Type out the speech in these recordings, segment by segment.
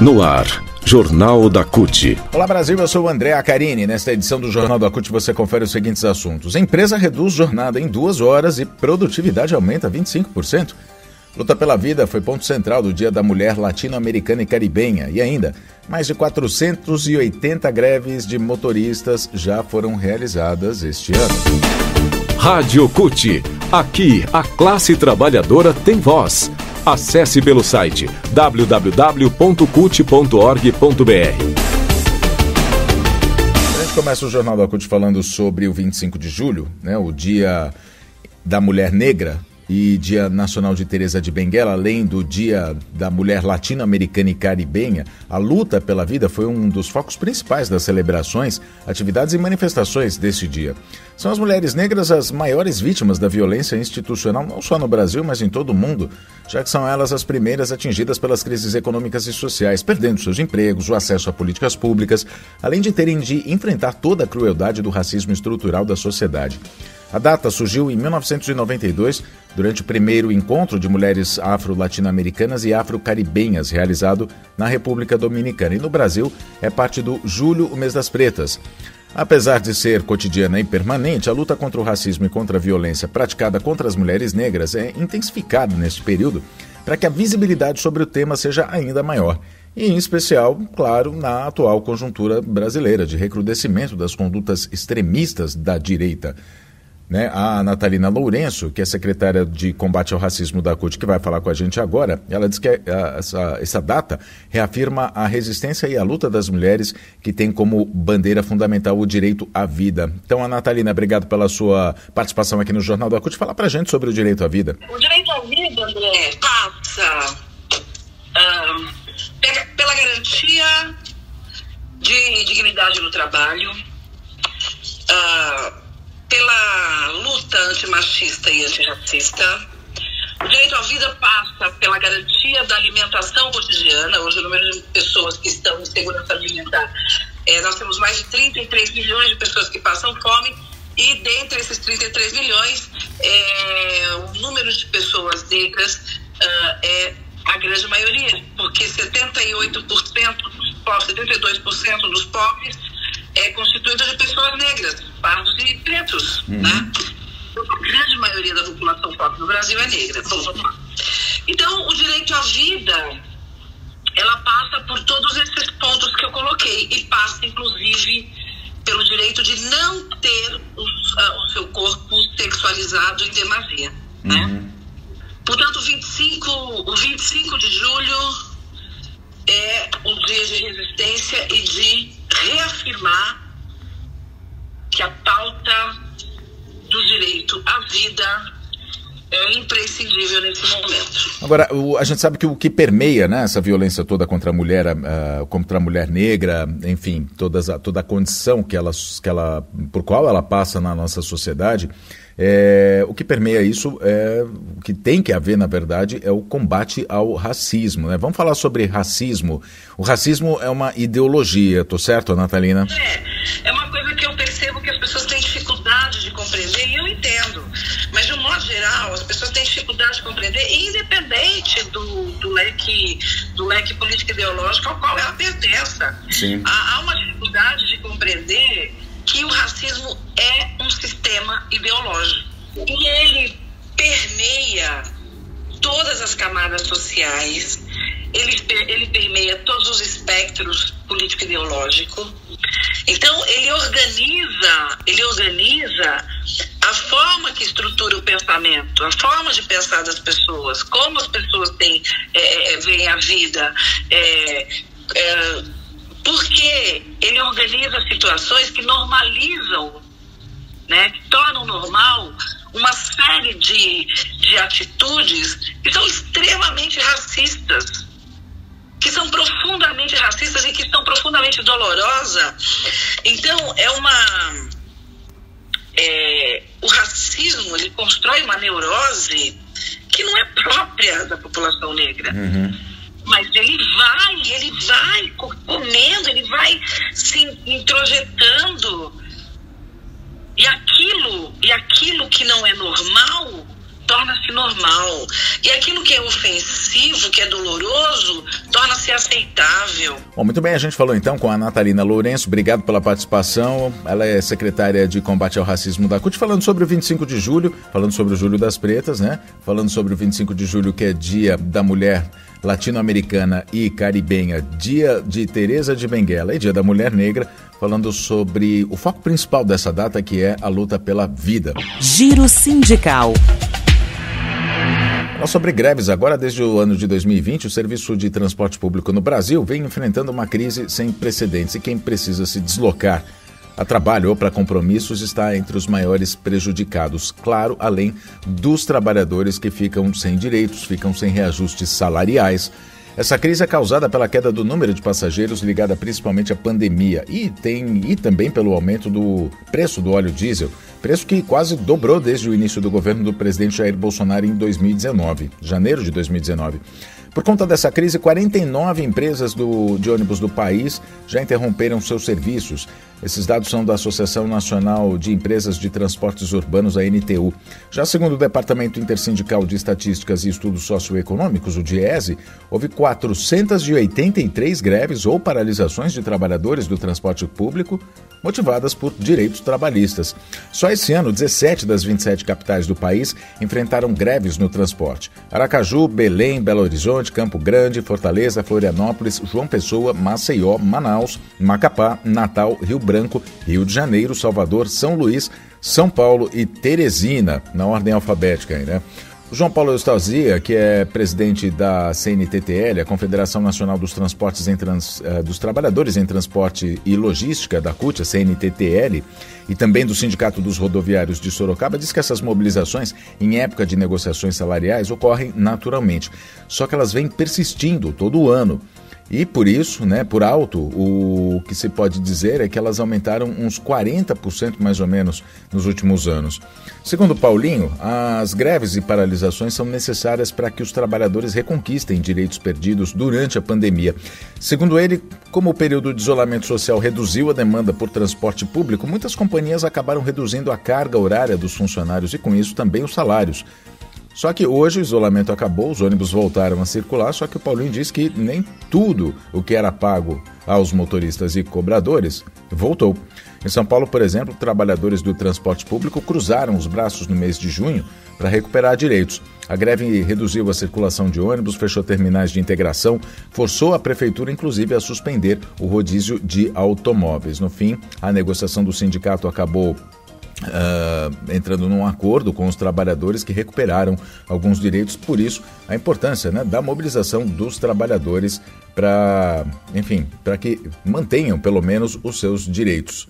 No ar, Jornal da CUT. Olá Brasil, eu sou o André Acarini. Nesta edição do Jornal da CUT você confere os seguintes assuntos. A empresa reduz jornada em 2 horas e produtividade aumenta 25%. Luta pela vida foi ponto central do Dia da Mulher Latino-Americana e Caribenha. E ainda, mais de 480 greves de motoristas já foram realizadas este ano. Rádio CUT. Aqui, a classe trabalhadora tem voz. Acesse pelo site www.cut.org.br. A gente começa o Jornal da CUT falando sobre o 25 de julho, o Dia da Mulher Negra e Dia Nacional de Teresa de Benguela, além do Dia da Mulher Latino-Americana e Caribenha. A luta pela vida foi um dos focos principais das celebrações, atividades e manifestações deste dia. São as mulheres negras as maiores vítimas da violência institucional, não só no Brasil, mas em todo o mundo, já que são elas as primeiras atingidas pelas crises econômicas e sociais, perdendo seus empregos, o acesso a políticas públicas, além de terem de enfrentar toda a crueldade do racismo estrutural da sociedade. A data surgiu em 1992, durante o primeiro encontro de mulheres afro-latino-americanas e afro-caribenhas, realizado na República Dominicana. E no Brasil, é parte do Julho, o Mês das Pretas. Apesar de ser cotidiana e permanente, a luta contra o racismo e contra a violência praticada contra as mulheres negras é intensificada neste período para que a visibilidade sobre o tema seja ainda maior. E, em especial, claro, na atual conjuntura brasileira de recrudescimento das condutas extremistas da direita. A Natalina Lourenço, que é secretária de combate ao racismo da CUT, que vai falar com a gente agora, ela diz que essa data reafirma a resistência e a luta das mulheres que tem como bandeira fundamental o direito à vida. Então, a Natalina, obrigado pela sua participação aqui no Jornal da CUT. Fala pra gente sobre o direito à vida. O direito à vida, André, passa pela garantia de dignidade no trabalho, pela luta antimachista e antirracista. O direito à vida passa pela garantia da alimentação cotidiana. Hoje o número de pessoas que estão em segurança alimentar, nós temos mais de 33 milhões de pessoas que passam fome, e dentre esses 33 milhões, o número de pessoas negras é a grande maioria, porque 78% dos pobres, 72% dos pobres é constituído de pessoas negras, pardos e pretos, né? A grande maioria da população pobre no Brasil é negra. Bom, vamos lá. Então, o direito à vida, ela passa por todos esses pontos que eu coloquei, e passa, inclusive, pelo direito de não ter o seu corpo sexualizado em demasia, né? Portanto, o 25 de julho é um dia de resistência e de reafirmar que a pauta do direito à vida é imprescindível nesse momento. Agora, a gente sabe que o que permeia, essa violência toda contra a mulher negra, enfim, toda a condição por qual ela passa na nossa sociedade, o que permeia isso, o que tem que haver, na verdade, é o combate ao racismo, né? Vamos falar sobre racismo. O racismo é uma ideologia, tô certo, Natalina? É uma coisa que eu percebo que as pessoas têm dificuldade de compreender, e eu entendo. Mas, de um modo geral, as pessoas têm dificuldade de compreender, independente do leque político ideológico ao qual ela pertença. Sim. Há uma dificuldade de compreender que o racismo é um sistema ideológico. E ele permeia todas as camadas sociais, ele permeia todos os espectros político-ideológico. Então, ele organiza a forma que estrutura o pensamento, a forma de pensar das pessoas, como as pessoas veem a vida, porque ele organiza situações que normalizam, que tornam normal uma série de atitudes que são extremamente racistas, que são profundamente racistas e que são profundamente dolorosas. Então, o racismo, ele constrói uma neurose que não é própria da população negra. Mas ele vai comendo, ele vai se introjetando. E aquilo que não é normal torna-se normal. E aquilo que é ofensivo, que é doloroso, torna-se aceitável. Bom, muito bem, a gente falou então com a Natalina Lourenço, obrigado pela participação. Ela é secretária de combate ao racismo da CUT, falando sobre o 25 de julho, falando sobre o Julho das Pretas, né? Falando sobre o 25 de julho, que é Dia da Mulher Latino-Americana e Caribenha, Dia de Teresa de Benguela e Dia da Mulher Negra, falando sobre o foco principal dessa data, que é a luta pela vida. Giro Sindical. Sobre greves agora, desde o ano de 2020, o serviço de transporte público no Brasil vem enfrentando uma crise sem precedentes e quem precisa se deslocar a trabalho ou para compromissos está entre os maiores prejudicados. Claro, além dos trabalhadores que ficam sem direitos, ficam sem reajustes salariais. Essa crise é causada pela queda do número de passageiros ligada principalmente à pandemia e também pelo aumento do preço do óleo diesel, preço que quase dobrou desde o início do governo do presidente Jair Bolsonaro em 2019, janeiro de 2019. Por conta dessa crise, 49 empresas de ônibus do país já interromperam seus serviços. Esses dados são da Associação Nacional de Empresas de Transportes Urbanos, a ANTU. Já segundo o Departamento Intersindical de Estatísticas e Estudos Socioeconômicos, o DIESE, houve 483 greves ou paralisações de trabalhadores do transporte público motivadas por direitos trabalhistas. Só esse ano, 17 das 27 capitais do país enfrentaram greves no transporte. Aracaju, Belém, Belo Horizonte, Campo Grande, Fortaleza, Florianópolis, João Pessoa, Maceió, Manaus, Macapá, Natal, Rio Branco, Rio de Janeiro, Salvador, São Luís, São Paulo e Teresina, na ordem alfabética aí, né? O João Paulo Eustazia, que é presidente da CNTTL, a Confederação Nacional dos dos Trabalhadores em Transporte e Logística da CUT, a CNTTL, e também do Sindicato dos Rodoviários de Sorocaba, diz que essas mobilizações, em época de negociações salariais, ocorrem naturalmente, só que elas vêm persistindo todo ano. E por isso, por alto, o que se pode dizer é que elas aumentaram uns 40% mais ou menos nos últimos anos. Segundo Paulinho, as greves e paralisações são necessárias para que os trabalhadores reconquistem direitos perdidos durante a pandemia. Segundo ele, como o período de isolamento social reduziu a demanda por transporte público, muitas companhias acabaram reduzindo a carga horária dos funcionários e com isso também os salários. Só que hoje o isolamento acabou, os ônibus voltaram a circular, só que o Paulinho diz que nem tudo o que era pago aos motoristas e cobradores voltou. Em São Paulo, por exemplo, trabalhadores do transporte público cruzaram os braços no mês de junho para recuperar direitos. A greve reduziu a circulação de ônibus, fechou terminais de integração, forçou a prefeitura, inclusive, a suspender o rodízio de automóveis. No fim, a negociação do sindicato acabou entrando num acordo com os trabalhadores que recuperaram alguns direitos, por isso a importância da mobilização dos trabalhadores para que mantenham pelo menos os seus direitos.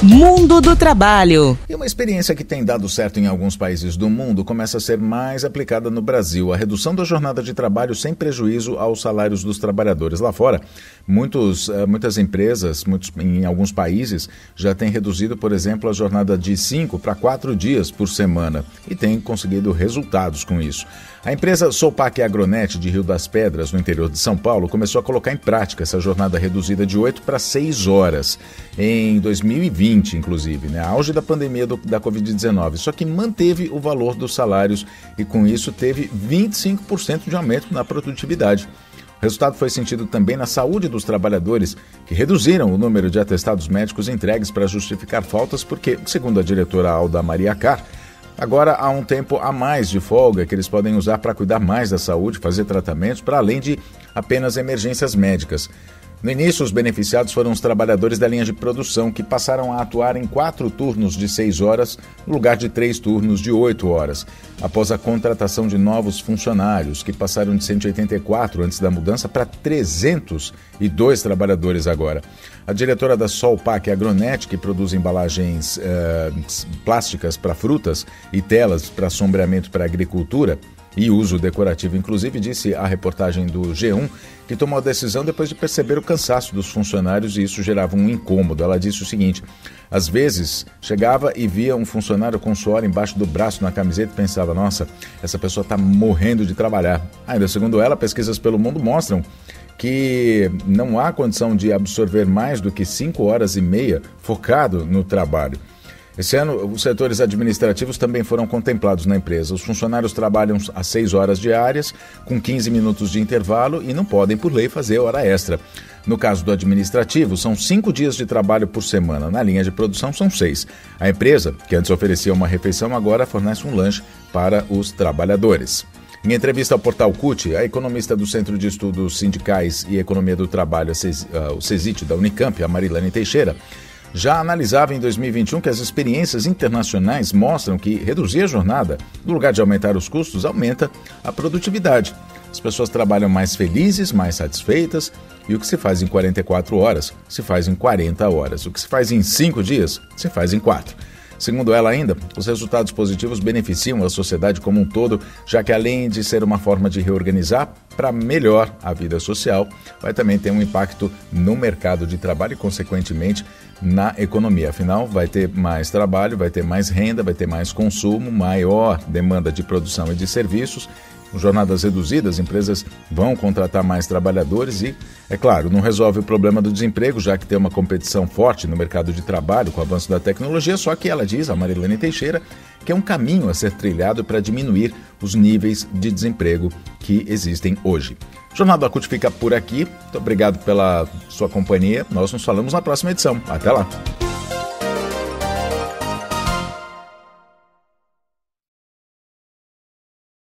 Mundo do Trabalho. E uma experiência que tem dado certo em alguns países do mundo começa a ser mais aplicada no Brasil. A redução da jornada de trabalho sem prejuízo aos salários dos trabalhadores. Lá fora, muitas empresas, em alguns países, já têm reduzido, por exemplo, a jornada de 5 para 4 dias por semana e têm conseguido resultados com isso. A empresa Solpac Agronet de Rio das Pedras, no interior de São Paulo, começou a colocar em prática essa jornada reduzida de 8 para 6 horas em 2020, inclusive, auge da pandemia da Covid-19, só que manteve o valor dos salários e com isso teve 25% de aumento na produtividade. O resultado foi sentido também na saúde dos trabalhadores, que reduziram o número de atestados médicos entregues para justificar faltas, porque, segundo a diretora Alda Maria Carr, agora há um tempo a mais de folga que eles podem usar para cuidar mais da saúde, fazer tratamentos, para além de apenas emergências médicas. No início, os beneficiados foram os trabalhadores da linha de produção, que passaram a atuar em 4 turnos de 6 horas, no lugar de 3 turnos de 8 horas, após a contratação de novos funcionários, que passaram de 184 antes da mudança para 302 trabalhadores agora. A diretora da Solpac Agronet, que produz embalagens plásticas para frutas e telas para sombreamento para agricultura, e uso decorativo, inclusive, disse à reportagem do G1 que tomou a decisão depois de perceber o cansaço dos funcionários e isso gerava um incômodo. Ela disse o seguinte: às vezes chegava e via um funcionário com suor embaixo do braço na camiseta e pensava, nossa, essa pessoa está morrendo de trabalhar. Ainda segundo ela, pesquisas pelo mundo mostram que não há condição de absorver mais do que 5 horas e meia focado no trabalho. Esse ano, os setores administrativos também foram contemplados na empresa. Os funcionários trabalham às 6 horas diárias, com 15 minutos de intervalo e não podem, por lei, fazer hora extra. No caso do administrativo, são 5 dias de trabalho por semana. Na linha de produção, são 6. A empresa, que antes oferecia uma refeição, agora fornece um lanche para os trabalhadores. Em entrevista ao portal CUT, a economista do Centro de Estudos Sindicais e Economia do Trabalho, o CESIT da Unicamp, a Marilane Teixeira, já analisava em 2021 que as experiências internacionais mostram que reduzir a jornada, no lugar de aumentar os custos, aumenta a produtividade. As pessoas trabalham mais felizes, mais satisfeitas, e o que se faz em 44 horas, se faz em 40 horas. O que se faz em 5 dias, se faz em 4. Segundo ela ainda, os resultados positivos beneficiam a sociedade como um todo, já que além de ser uma forma de reorganizar para melhor a vida social, vai também ter um impacto no mercado de trabalho e, consequentemente, na economia. Afinal, vai ter mais trabalho, vai ter mais renda, vai ter mais consumo, maior demanda de produção e de serviços. Com jornadas reduzidas, empresas vão contratar mais trabalhadores e, é claro, não resolve o problema do desemprego, já que tem uma competição forte no mercado de trabalho com o avanço da tecnologia, só que ela diz, a Marilane Teixeira, que é um caminho a ser trilhado para diminuir os níveis de desemprego que existem hoje. O Jornal da CUT fica por aqui. Muito obrigado pela sua companhia. Nós nos falamos na próxima edição. Até lá!